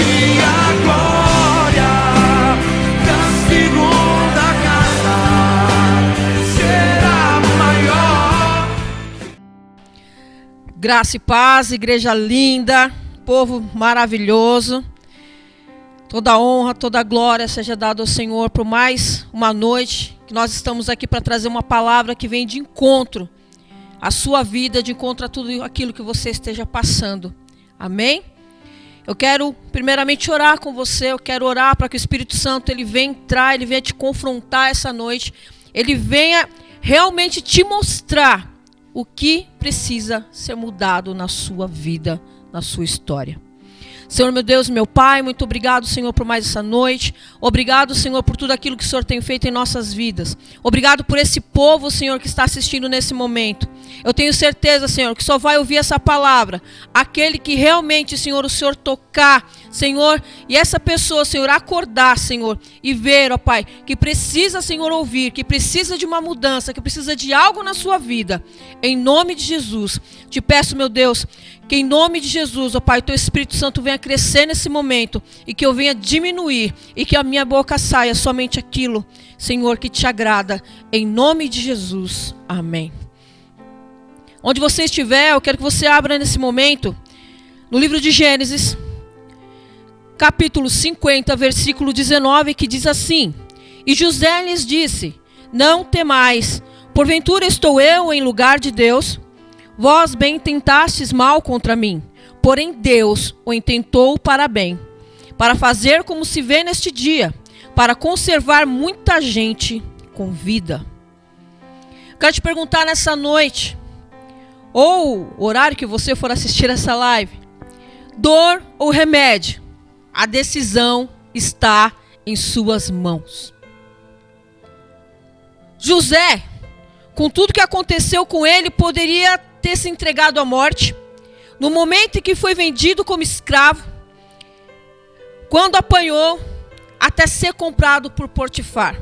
minha glória, castigo da casa será maior. Graça e paz, igreja linda, povo maravilhoso. Toda honra, toda glória seja dada ao Senhor por mais uma noite que nós estamos aqui para trazer uma palavra que vem de encontro à sua vida, de encontro a tudo aquilo que você esteja passando. Amém? Eu quero primeiramente orar com você, eu quero orar para que o Espírito Santo ele venha entrar, ele venha te confrontar essa noite, ele venha realmente te mostrar o que precisa ser mudado na sua vida, na sua história. Senhor, meu Deus, meu Pai, muito obrigado, Senhor, por mais essa noite. Obrigado, Senhor, por tudo aquilo que o Senhor tem feito em nossas vidas. Obrigado por esse povo, Senhor, que está assistindo nesse momento. Eu tenho certeza, Senhor, que só vai ouvir essa palavra aquele que realmente, Senhor, o Senhor tocar, Senhor, e essa pessoa, Senhor, acordar, Senhor, e ver, ó Pai, que precisa, Senhor, ouvir, que precisa de uma mudança, que precisa de algo na sua vida. Em nome de Jesus, te peço, meu Deus, que em nome de Jesus, ó Pai, teu Espírito Santo venha crescer nesse momento e que eu venha diminuir e que a minha boca saia somente aquilo, Senhor, que te agrada. Em nome de Jesus. Amém. Onde você estiver, eu quero que você abra nesse momento no livro de Gênesis, capítulo 50, versículo 19, que diz assim: E José lhes disse: Não temais, porventura estou eu em lugar de Deus? Vós bem intentastes mal contra mim, porém Deus o intentou para bem, para fazer como se vê neste dia, para conservar muita gente com vida. Quero te perguntar nessa noite, ou o horário que você for assistir essa live, dor ou remédio, a decisão está em suas mãos. José, com tudo que aconteceu com ele, poderia ter se entregado à morte. No momento em que foi vendido como escravo, quando apanhou, até ser comprado por Potifar.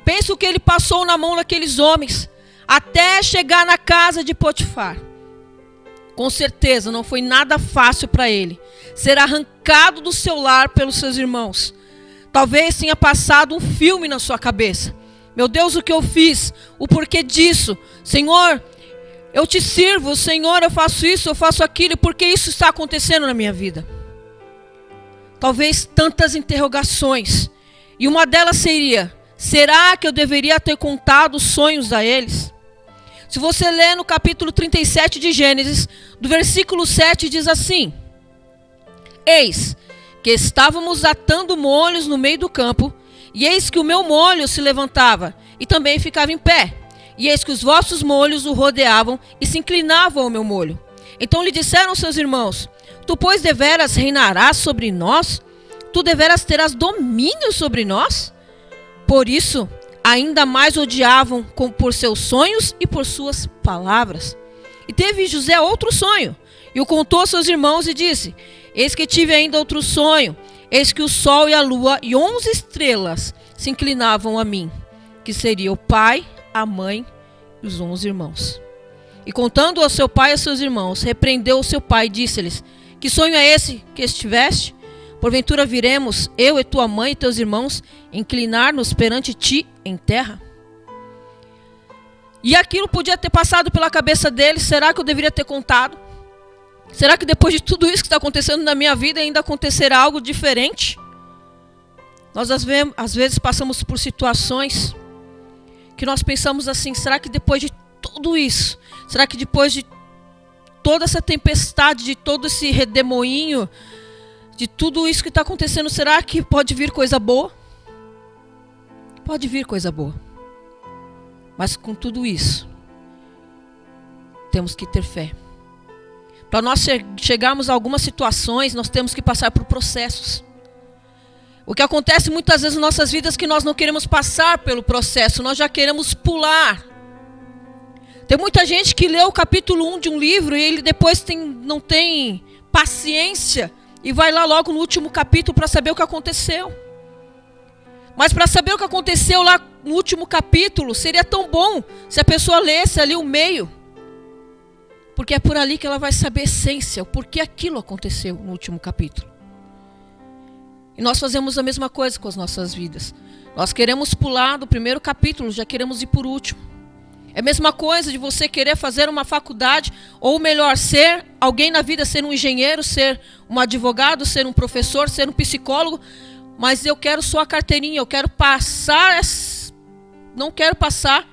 Pensa o que ele passou na mão daqueles homens, até chegar na casa de Potifar. Com certeza não foi nada fácil para ele ser arrancado do seu lar pelos seus irmãos. Talvez tenha passado um filme na sua cabeça. Meu Deus, o que eu fiz? O porquê disso? Senhor, eu te sirvo. Senhor, eu faço isso, eu faço aquilo. E por que isso está acontecendo na minha vida? Talvez tantas interrogações. E uma delas seria: será que eu deveria ter contado os sonhos a eles? Se você ler no capítulo 37 de Gênesis, do versículo 7, diz assim: Eis que estávamos atando molhos no meio do campo, e eis que o meu molho se levantava, e também ficava em pé. E eis que os vossos molhos o rodeavam, e se inclinavam ao meu molho. Então lhe disseram seus irmãos: Tu, pois, deveras reinarás sobre nós? Tu deveras terás domínio sobre nós? Por isso, ainda mais odiavam por seus sonhos e por suas palavras. E teve José outro sonho, e o contou a seus irmãos e disse: Eis que tive ainda outro sonho, eis que o sol e a lua e 11 estrelas se inclinavam a mim, que seria o pai, a mãe e os 11 irmãos. E contando ao seu pai e aos seus irmãos, repreendeu o seu pai e disse-lhes: Que sonho é esse que estiveste? Porventura viremos, eu e tua mãe e teus irmãos, inclinar-nos perante ti em terra? E aquilo podia ter passado pela cabeça deles. Será que eu deveria ter contado? Será que depois de tudo isso que está acontecendo na minha vida ainda acontecerá algo diferente? Nós às vezes passamos por situações que nós pensamos assim: será que depois de tudo isso, será que depois de toda essa tempestade, de todo esse redemoinho, de tudo isso que está acontecendo, será que pode vir coisa boa? Pode vir coisa boa. Mas com tudo isso, temos que ter fé. Para nós chegarmos a algumas situações, nós temos que passar por processos. O que acontece muitas vezes nas nossas vidas é que nós não queremos passar pelo processo, nós já queremos pular. Tem muita gente que lê o capítulo 1 de um livro e ele depois não tem paciência e vai lá logo no último capítulo para saber o que aconteceu. Mas para saber o que aconteceu lá no último capítulo, seria tão bom se a pessoa lesse ali o meio. Porque é por ali que ela vai saber a essência, o porquê aquilo aconteceu no último capítulo. E nós fazemos a mesma coisa com as nossas vidas. Nós queremos pular do primeiro capítulo, já queremos ir por último. É a mesma coisa de você querer fazer uma faculdade, ou melhor, ser alguém na vida, ser um engenheiro, ser um advogado, ser um professor, ser um psicólogo, mas eu quero só a carteirinha, eu quero passar, não quero passar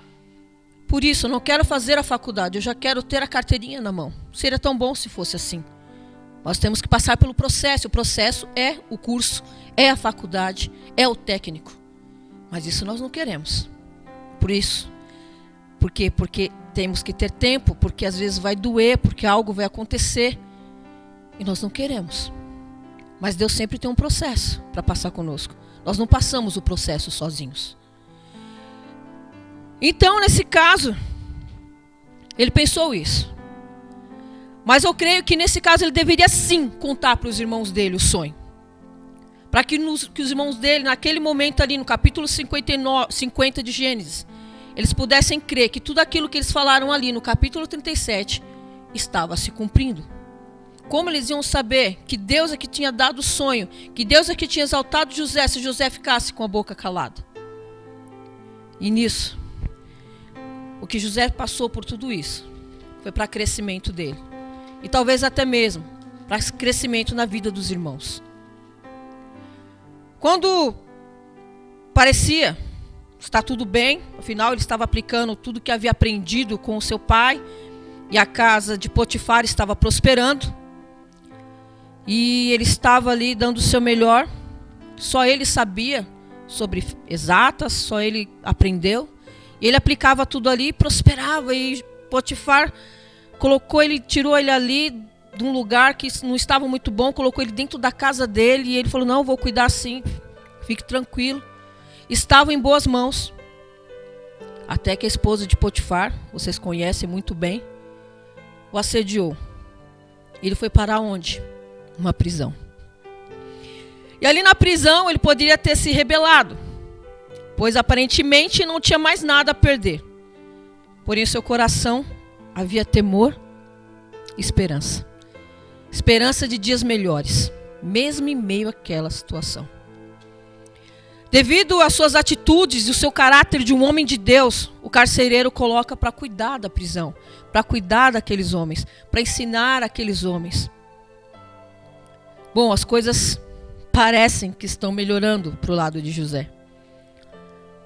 por isso, eu não quero fazer a faculdade, eu já quero ter a carteirinha na mão. Seria tão bom se fosse assim. Nós temos que passar pelo processo, o processo é o curso, é a faculdade, é o técnico. Mas isso nós não queremos. Por isso. Por quê? Porque temos que ter tempo, porque às vezes vai doer, porque algo vai acontecer. E nós não queremos. Mas Deus sempre tem um processo para passar conosco. Nós não passamos o processo sozinhos. Então, nesse caso, ele pensou isso. Mas eu creio que nesse caso ele deveria sim contar para os irmãos dele o sonho. Para que os irmãos dele, naquele momento ali, no capítulo 50 de Gênesis, eles pudessem crer que tudo aquilo que eles falaram ali no capítulo 37 estava se cumprindo. Como eles iam saber que Deus é que tinha dado o sonho, que Deus é que tinha exaltado José, se José ficasse com a boca calada? E nisso, o que José passou por tudo isso foi para crescimento dele. E talvez até mesmo para crescimento na vida dos irmãos. Quando parecia estar tudo bem, afinal ele estava aplicando tudo que havia aprendido com o seu pai, e a casa de Potifar estava prosperando, e ele estava ali dando o seu melhor, só ele sabia sobre exatas, só ele aprendeu, e ele aplicava tudo ali e prosperava, e Potifar tirou ele ali de um lugar que não estava muito bom, colocou ele dentro da casa dele, e ele falou, não, vou cuidar sim, fique tranquilo. Estava em boas mãos, até que a esposa de Potifar, vocês conhecem muito bem, o assediou. Ele foi parar onde? Uma prisão. E ali na prisão ele poderia ter se rebelado, pois aparentemente não tinha mais nada a perder. Porém, em seu coração havia temor e esperança. Esperança de dias melhores, mesmo em meio àquela situação. Devido às suas atitudes e o seu caráter de um homem de Deus, o carcereiro coloca para cuidar da prisão, para cuidar daqueles homens, para ensinar aqueles homens. Bom, as coisas parecem que estão melhorando para o lado de José.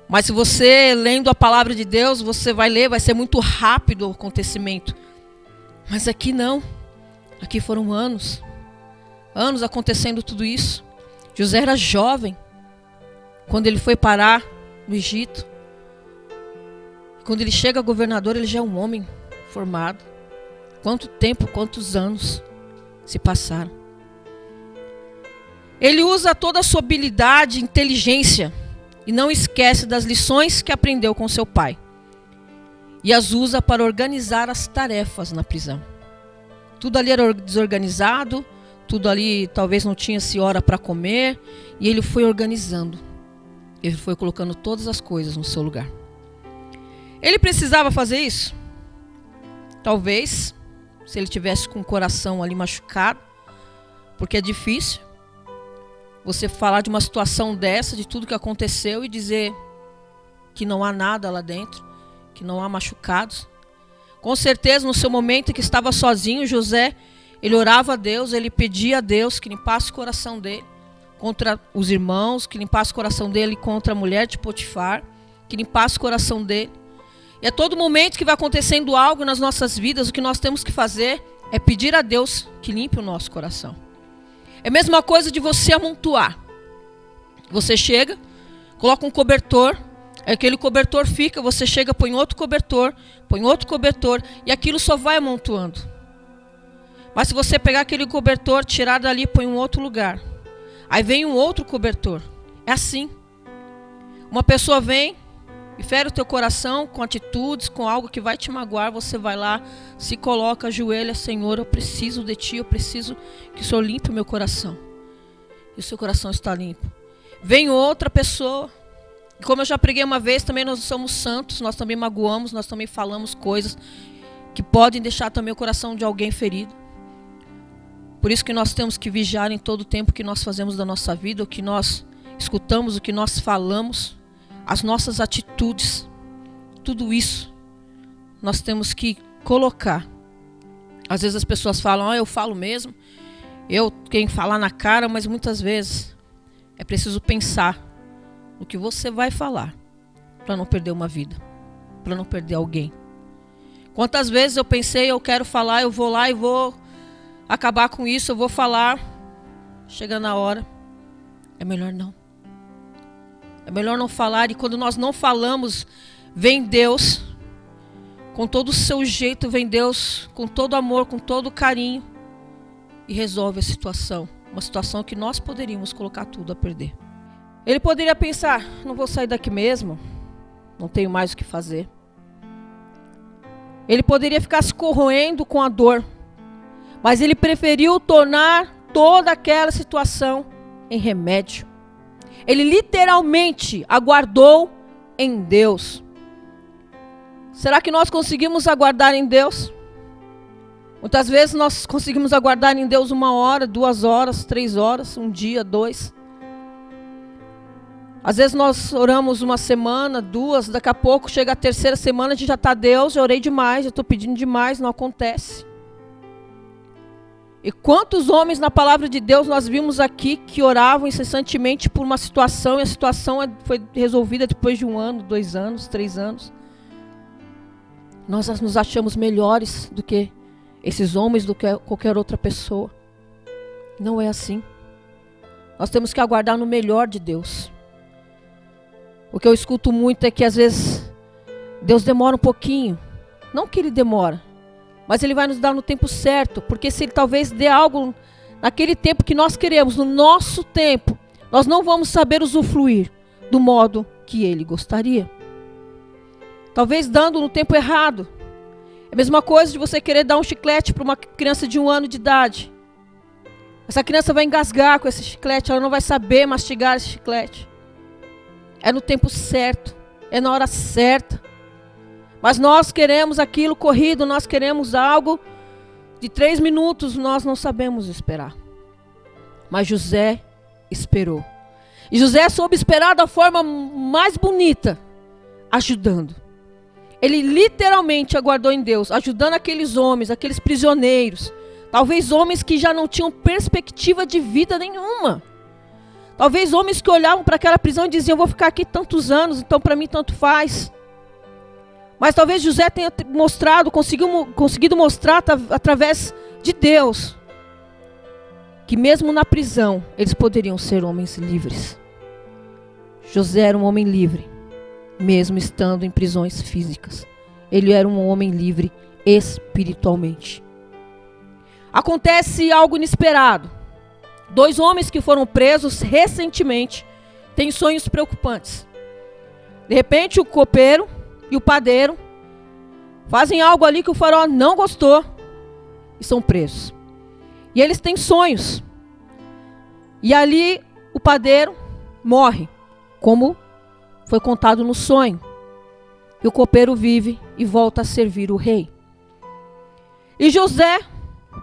Mas se você, lendo a palavra de Deus, você vai ler, vai ser muito rápido o acontecimento. Mas aqui não. Aqui foram anos acontecendo tudo isso. José era jovem quando ele foi parar no Egito. Quando ele chega governador, ele já é um homem formado. Quanto tempo, quantos anos se passaram. Ele usa toda a sua habilidade e inteligência e não esquece das lições que aprendeu com seu pai. E as usa para organizar as tarefas na prisão. Tudo ali era desorganizado, tudo ali talvez não tinha-se hora para comer, e ele foi organizando. Ele foi colocando todas as coisas no seu lugar. Ele precisava fazer isso? Talvez, se ele tivesse com o coração ali machucado, porque é difícil você falar de uma situação dessa, de tudo que aconteceu, e dizer que não há nada lá dentro, que não há machucados. Com certeza, no seu momento em que estava sozinho, José, ele orava a Deus, ele pedia a Deus que limpasse o coração dele contra os irmãos, que limpasse o coração dele contra a mulher de Potifar, que limpasse o coração dele. E a todo momento que vai acontecendo algo nas nossas vidas, o que nós temos que fazer é pedir a Deus que limpe o nosso coração. É a mesma coisa de você amontoar. Você chega, coloca um cobertor, aquele cobertor fica, você chega, põe outro cobertor, e aquilo só vai amontoando. Mas se você pegar aquele cobertor, tirar dali e põe em um outro lugar, aí vem um outro cobertor. É assim. Uma pessoa vem e fere o teu coração com atitudes, com algo que vai te magoar, você vai lá, se coloca, ajoelha, Senhor, eu preciso de Ti, eu preciso que o Senhor limpe o meu coração. E o seu coração está limpo. Vem outra pessoa, e como eu já preguei uma vez, também nós somos santos, nós também magoamos, nós também falamos coisas que podem deixar também o coração de alguém ferido. Por isso que nós temos que vigiar em todo o tempo que nós fazemos da nossa vida, o que nós escutamos, o que nós falamos, as nossas atitudes. Tudo isso nós temos que colocar. Às vezes as pessoas falam, eu falo mesmo, eu tenho que falar na cara, mas muitas vezes é preciso pensar no que você vai falar para não perder uma vida, para não perder alguém. Quantas vezes eu pensei, eu quero falar, eu vou lá e vou acabar com isso, eu vou falar. Chega na hora, é melhor não. É melhor não falar. E quando nós não falamos, vem Deus, com todo o seu jeito, vem Deus com todo amor, com todo carinho, e resolve a situação. Uma situação que nós poderíamos colocar tudo a perder. Ele poderia pensar, não vou sair daqui mesmo, não tenho mais o que fazer. Ele poderia ficar se corroendo com a dor, mas ele preferiu tornar toda aquela situação em remédio. Ele literalmente aguardou em Deus. Será que nós conseguimos aguardar em Deus? Muitas vezes nós conseguimos aguardar em Deus 1 hora, 2 horas, 3 horas, um dia, 2. Às vezes nós oramos 1 semana, 2, daqui a pouco chega a 3ª semana, a gente já está, Deus, já orei demais, já estou pedindo demais, não acontece. E quantos homens na palavra de Deus nós vimos aqui que oravam incessantemente por uma situação, e a situação foi resolvida depois de 1 ano, 2 anos, 3 anos. Nós nos achamos melhores do que esses homens, do que qualquer outra pessoa. Não é assim. Nós temos que aguardar no melhor de Deus. O que eu escuto muito é que às vezes Deus demora um pouquinho. Não que Ele demora, mas Ele vai nos dar no tempo certo. Porque se Ele talvez dê algo naquele tempo que nós queremos, no nosso tempo, nós não vamos saber usufruir do modo que Ele gostaria. Talvez dando no tempo errado. É a mesma coisa de você querer dar um chiclete para uma criança de 1 ano de idade. Essa criança vai engasgar com esse chiclete, ela não vai saber mastigar esse chiclete. É no tempo certo, é na hora certa. Mas nós queremos aquilo corrido, nós queremos algo de 3 minutos, nós não sabemos esperar. Mas José esperou. E José soube esperar da forma mais bonita, ajudando. Ele literalmente aguardou em Deus, ajudando aqueles homens, aqueles prisioneiros. Talvez homens que já não tinham perspectiva de vida nenhuma. Talvez homens que olhavam para aquela prisão e diziam, eu vou ficar aqui tantos anos, então para mim tanto faz. Mas talvez José tenha mostrado, conseguido mostrar através de Deus, que mesmo na prisão, eles poderiam ser homens livres. José era um homem livre, mesmo estando em prisões físicas. Ele era um homem livre espiritualmente. Acontece algo inesperado. 2 homens que foram presos recentemente têm sonhos preocupantes. De repente o copeiro e o padeiro fazem algo ali que o faraó não gostou e são presos. E eles têm sonhos. E ali o padeiro morre, como foi contado no sonho. E o copeiro vive e volta a servir o rei. E José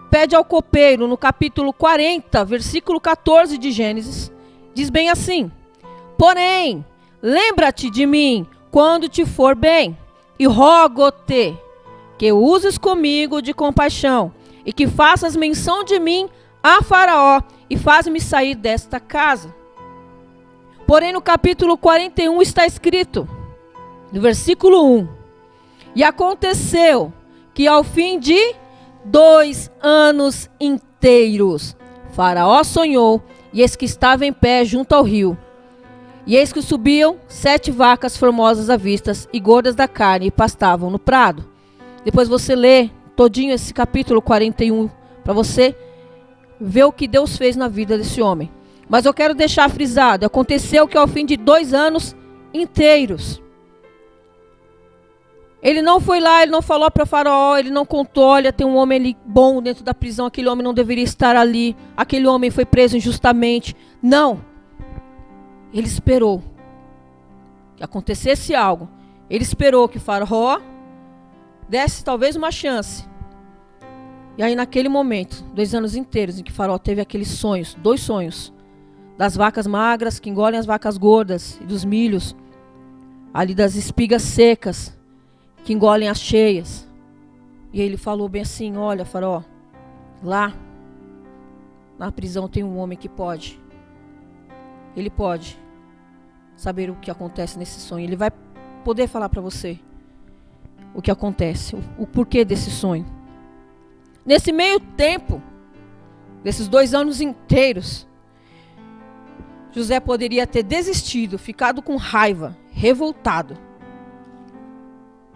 pede ao copeiro, no capítulo 40, versículo 14 de Gênesis, diz bem assim: porém, lembra-te de mim quando te for bem, e rogo-te que uses comigo de compaixão, e que faças menção de mim a Faraó, e faz-me sair desta casa. Porém, no capítulo 41 está escrito, no versículo 1, e aconteceu que ao fim de 2 anos inteiros, Faraó sonhou, e eis que estava em pé junto ao rio. E eis que subiam 7 vacas formosas à vista, e gordas da carne, e pastavam no prado. Depois você lê todinho esse capítulo 41, para você ver o que Deus fez na vida desse homem. Mas eu quero deixar frisado, aconteceu que ao fim de 2 anos inteiros, ele não foi lá, ele não falou para Faraó, ele não contou, olha, tem um homem ali bom dentro da prisão, aquele homem não deveria estar ali, aquele homem foi preso injustamente. Não. Ele esperou que acontecesse algo. Ele esperou que Faraó desse talvez uma chance. E aí naquele momento, 2 anos inteiros em que Faraó teve aqueles sonhos, 2 sonhos, das vacas magras que engolem as vacas gordas, e dos milhos, ali das espigas secas que engolem as cheias. E ele falou bem assim: olha, Faraó, lá na prisão tem um homem que pode. Ele pode saber o que acontece nesse sonho. Ele vai poder falar para você o que acontece, o porquê desse sonho. Nesse meio tempo, desses 2 anos inteiros, José poderia ter desistido, ficado com raiva, revoltado.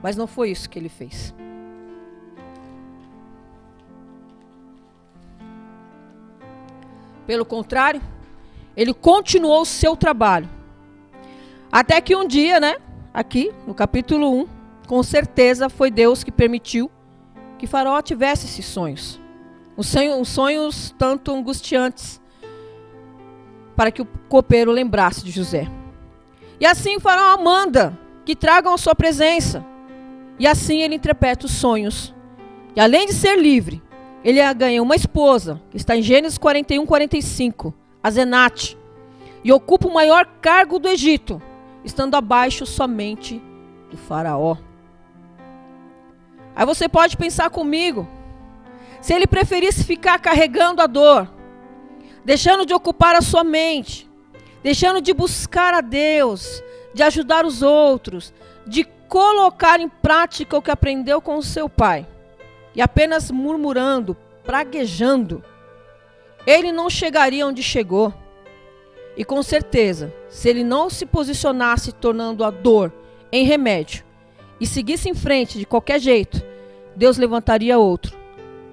Mas não foi isso que ele fez. Pelo contrário, ele continuou o seu trabalho. Até que um dia, aqui no capítulo 1, com certeza foi Deus que permitiu que Faraó tivesse esses sonhos. Os sonhos tanto angustiantes, para que o copeiro lembrasse de José. E assim Faraó manda que tragam a sua presença. E assim ele interpreta os sonhos. E além de ser livre, ele ganha uma esposa, que está em Gênesis 41, 45, Asenate, e ocupa o maior cargo do Egito, estando abaixo somente do Faraó. Aí você pode pensar comigo, se ele preferisse ficar carregando a dor, deixando de ocupar a sua mente, deixando de buscar a Deus, de ajudar os outros, de colocar em prática o que aprendeu com o seu pai, e apenas murmurando, praguejando, ele não chegaria onde chegou. E com certeza, se ele não se posicionasse tornando a dor em remédio e seguisse em frente de qualquer jeito, Deus levantaria outro,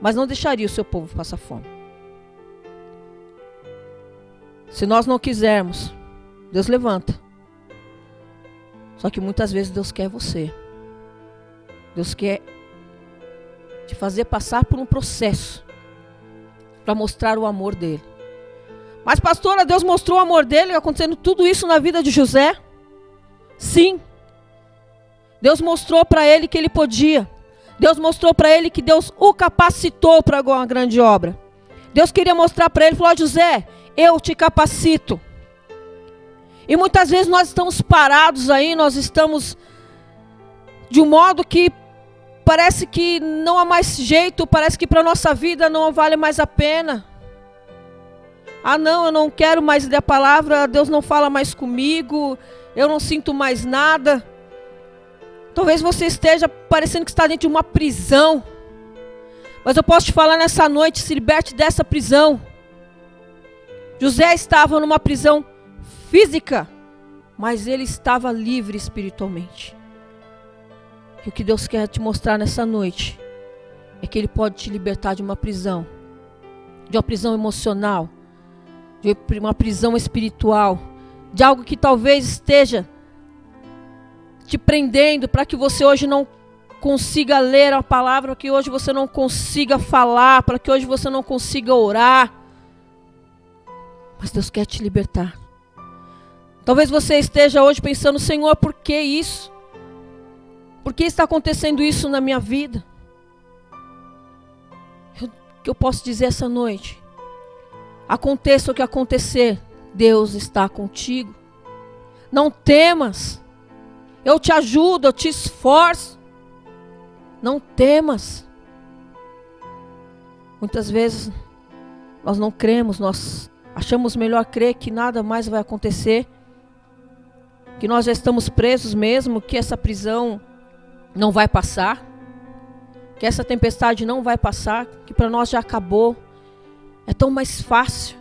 mas não deixaria o seu povo passar fome. Se nós não quisermos, Deus levanta. Só que muitas vezes Deus quer você. Deus quer te fazer passar por um processo para mostrar o amor dele. Mas pastora, Deus mostrou o amor dele acontecendo tudo isso na vida de José? Sim. Deus mostrou para ele que ele podia. Deus mostrou para ele que Deus o capacitou para uma grande obra. Deus queria mostrar para ele, falou: José, eu te capacito. E muitas vezes nós estamos parados aí, nós estamos de um modo que parece que não há mais jeito, parece que para a nossa vida não vale mais a pena. Ah não, eu não quero mais ler a palavra, Deus não fala mais comigo, eu não sinto mais nada. Talvez você esteja parecendo que está dentro de uma prisão. Mas eu posso te falar nessa noite, se liberte dessa prisão. José estava numa prisão física, mas ele estava livre espiritualmente. E o que Deus quer te mostrar nessa noite é que Ele pode te libertar de uma prisão emocional, de uma prisão espiritual, de algo que talvez esteja te prendendo para que você hoje não consiga ler a palavra, para que hoje você não consiga falar, para que hoje você não consiga orar. Mas Deus quer te libertar. Talvez você esteja hoje pensando: Senhor, por que isso? Por que está acontecendo isso na minha vida? O que eu posso dizer essa noite? Aconteça o que acontecer, Deus está contigo. Não temas. Eu te ajudo, eu te esforço. Não temas. Muitas vezes nós não cremos, nós achamos melhor crer que nada mais vai acontecer, que nós já estamos presos mesmo, que essa prisão não vai passar, que essa tempestade não vai passar, que para nós já acabou. É tão mais fácil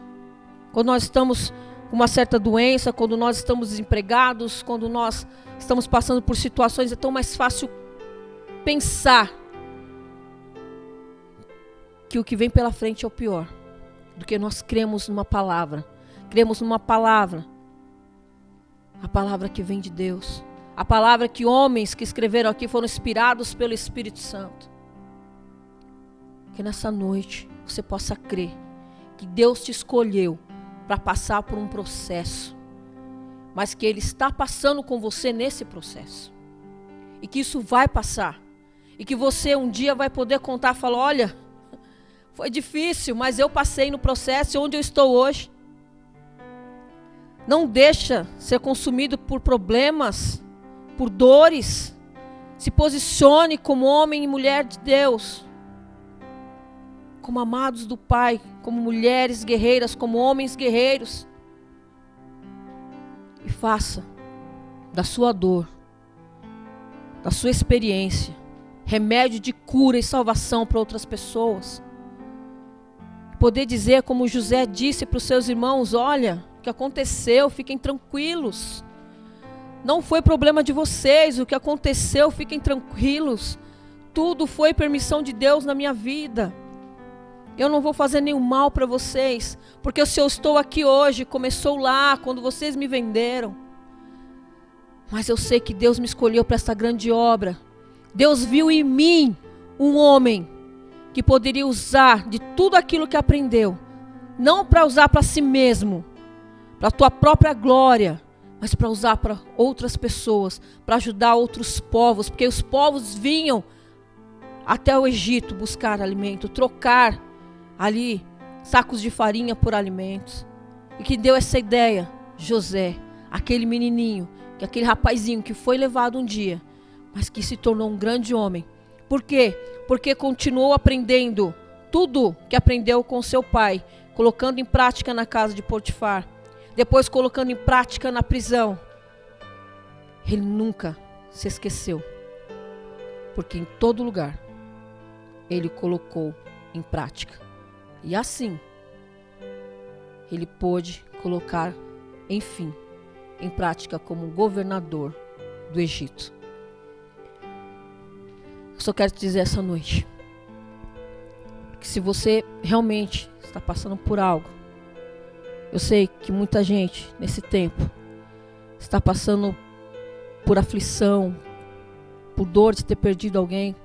quando nós estamos com uma certa doença, quando nós estamos desempregados, quando nós estamos passando por situações, é tão mais fácil pensar que o que vem pela frente é o pior, do que nós cremos numa palavra. Cremos numa palavra, a palavra que vem de Deus, a palavra que homens que escreveram aqui foram inspirados pelo Espírito Santo. Que nessa noite você possa crer que Deus te escolheu para passar por um processo, mas que Ele está passando com você nesse processo, e que isso vai passar, e que você um dia vai poder contar e falar: olha, Foi difícil, mas eu passei no processo onde eu estou hoje. Não deixa ser consumido por problemas, por dores. Se posicione como homem e mulher de Deus, como amados do Pai, como mulheres guerreiras, como homens guerreiros. E faça da sua dor, da sua experiência, remédio de cura e salvação para outras pessoas. Poder dizer como José disse para os seus irmãos: olha, o que aconteceu, fiquem tranquilos. Não foi problema de vocês, o que aconteceu, fiquem tranquilos. Tudo foi permissão de Deus na minha vida. Eu não vou fazer nenhum mal para vocês, porque se eu estou aqui hoje, começou lá, quando vocês me venderam. Mas eu sei que Deus me escolheu para esta grande obra. Deus viu em mim um homem que poderia usar de tudo aquilo que aprendeu, não para usar para si mesmo, para a tua própria glória, mas para usar para outras pessoas, para ajudar outros povos, porque os povos vinham até o Egito buscar alimento, trocar ali sacos de farinha por alimentos. E que deu essa ideia? José, aquele menininho, aquele rapazinho que foi levado um dia, mas que se tornou um grande homem. Por quê? Porque continuou aprendendo tudo que aprendeu com seu pai, colocando em prática na casa de Potifar, depois colocando em prática na prisão. Ele nunca se esqueceu, porque em todo lugar ele colocou em prática. E assim, ele pôde colocar, enfim, em prática como governador do Egito. Eu só quero te dizer essa noite, que se você realmente está passando por algo, eu sei que muita gente nesse tempo está passando por aflição, por dor de ter perdido alguém,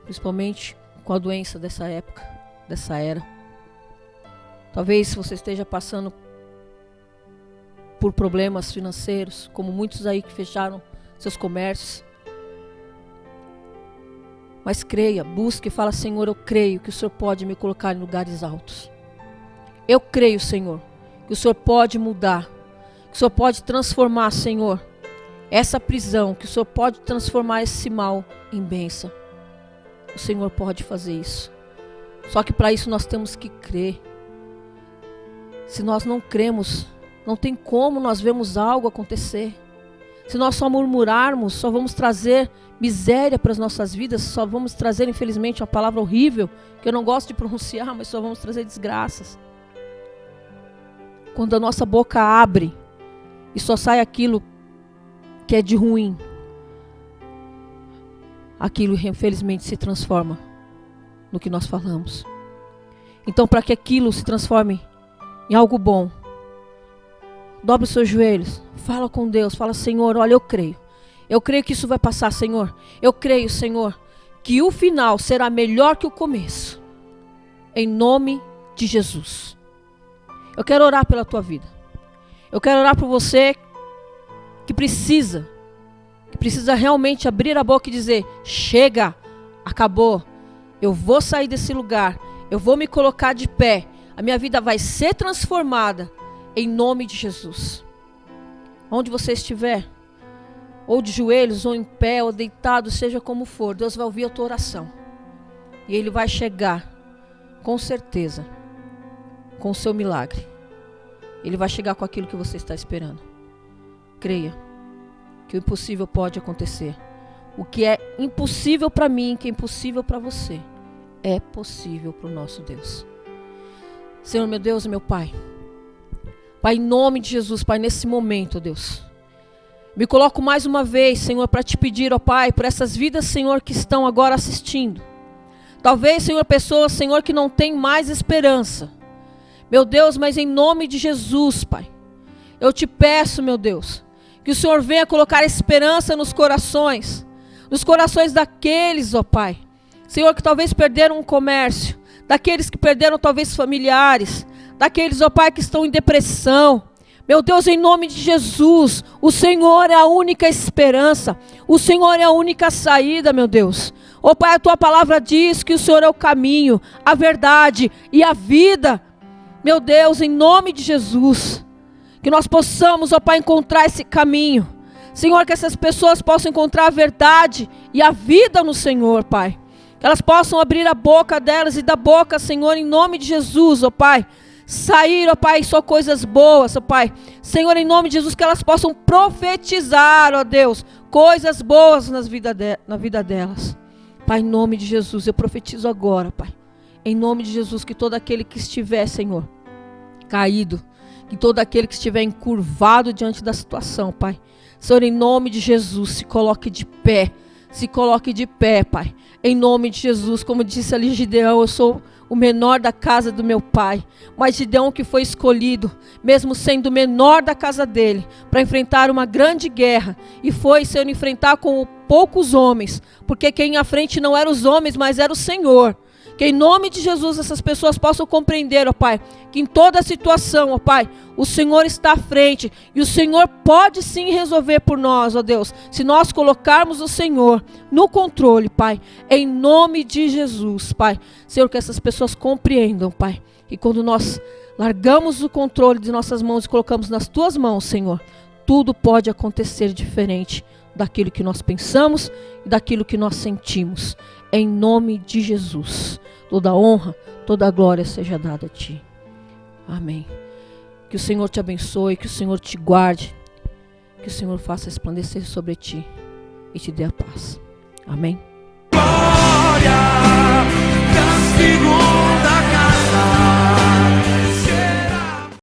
principalmente com a doença dessa época, dessa era. Talvez você esteja passando por problemas financeiros, como muitos aí que fecharam seus comércios. Mas creia, busque e fala: Senhor, eu creio que o Senhor pode me colocar em lugares altos. Eu creio, Senhor, que o Senhor pode mudar, que o Senhor pode transformar, Senhor, essa prisão, que o Senhor pode transformar esse mal em bênção. O Senhor pode fazer isso. Só que para isso nós temos que crer. Se nós não cremos, não tem como nós vermos algo acontecer. Se nós só murmurarmos, só vamos trazer miséria para as nossas vidas, só vamos trazer, infelizmente, uma palavra horrível, que eu não gosto de pronunciar, mas só vamos trazer desgraças. Quando a nossa boca abre e só sai aquilo que é de ruim, aquilo infelizmente se transforma no que nós falamos. Então, para que aquilo se transforme em algo bom, dobre os seus joelhos, fala com Deus, fala: Senhor, olha, eu creio que isso vai passar, Senhor. Eu creio, Senhor, que o final será melhor que o começo. Em nome de Jesus. Eu quero orar pela tua vida. Eu quero orar por você que precisa realmente abrir a boca e dizer: chega, acabou. Eu vou sair desse lugar. Eu vou me colocar de pé. A minha vida vai ser transformada em nome de Jesus. Onde você estiver, ou de joelhos, ou em pé, ou deitado, seja como for, Deus vai ouvir a tua oração. E Ele vai chegar, com certeza, com o seu milagre. Ele vai chegar com aquilo que você está esperando. Creia que o impossível pode acontecer. O que é impossível para mim, que é impossível para você, é possível para o nosso Deus. Senhor, meu Deus e meu Pai. Pai, em nome de Jesus, Pai, nesse momento, ó Deus, me coloco mais uma vez, Senhor, para te pedir, ó Pai, por essas vidas, Senhor, que estão agora assistindo. Talvez, Senhor, pessoas, Senhor, que não têm mais esperança. Meu Deus, mas em nome de Jesus, Pai, eu te peço, meu Deus, que o Senhor venha colocar esperança nos corações daqueles, ó Pai, Senhor, que talvez perderam um comércio, daqueles que perderam talvez familiares, daqueles, ó Pai, que estão em depressão. Meu Deus, em nome de Jesus, o Senhor é a única esperança, o Senhor é a única saída, meu Deus. Ó Pai, a tua palavra diz que o Senhor é o caminho, a verdade e a vida. Meu Deus, em nome de Jesus, que nós possamos, ó Pai, encontrar esse caminho. Senhor, que essas pessoas possam encontrar a verdade e a vida no Senhor, Pai. Que elas possam abrir a boca delas e da boca, Senhor, em nome de Jesus, ó Pai. Sair, ó Pai, só coisas boas, ó Pai. Senhor, em nome de Jesus, que elas possam profetizar, ó Deus, coisas boas na vida delas. Pai, em nome de Jesus, eu profetizo agora, Pai. Em nome de Jesus, que todo aquele que estiver, Senhor, caído, que todo aquele que estiver encurvado diante da situação, Pai. Senhor, em nome de Jesus, se coloque de pé. Se coloque de pé, Pai. Em nome de Jesus, como disse ali Gideão, eu sou o menor da casa do meu pai. Mas Gideão que foi escolhido, mesmo sendo o menor da casa dele, para enfrentar uma grande guerra. E foi, Senhor, enfrentar com poucos homens. Porque quem ia à frente não eram os homens, mas era o Senhor. Que em nome de Jesus essas pessoas possam compreender, ó Pai, que em toda situação, ó Pai, o Senhor está à frente e o Senhor pode sim resolver por nós, ó Deus, se nós colocarmos o Senhor no controle, Pai, em nome de Jesus, Pai. Senhor, que essas pessoas compreendam, Pai, e quando nós largamos o controle de nossas mãos e colocamos nas Tuas mãos, Senhor, tudo pode acontecer diferente daquilo que nós pensamos e daquilo que nós sentimos. Em nome de Jesus, toda honra, toda glória seja dada a Ti. Amém. Que o Senhor te abençoe, que o Senhor te guarde, que o Senhor faça resplandecer sobre ti e te dê a paz. Amém. Glória.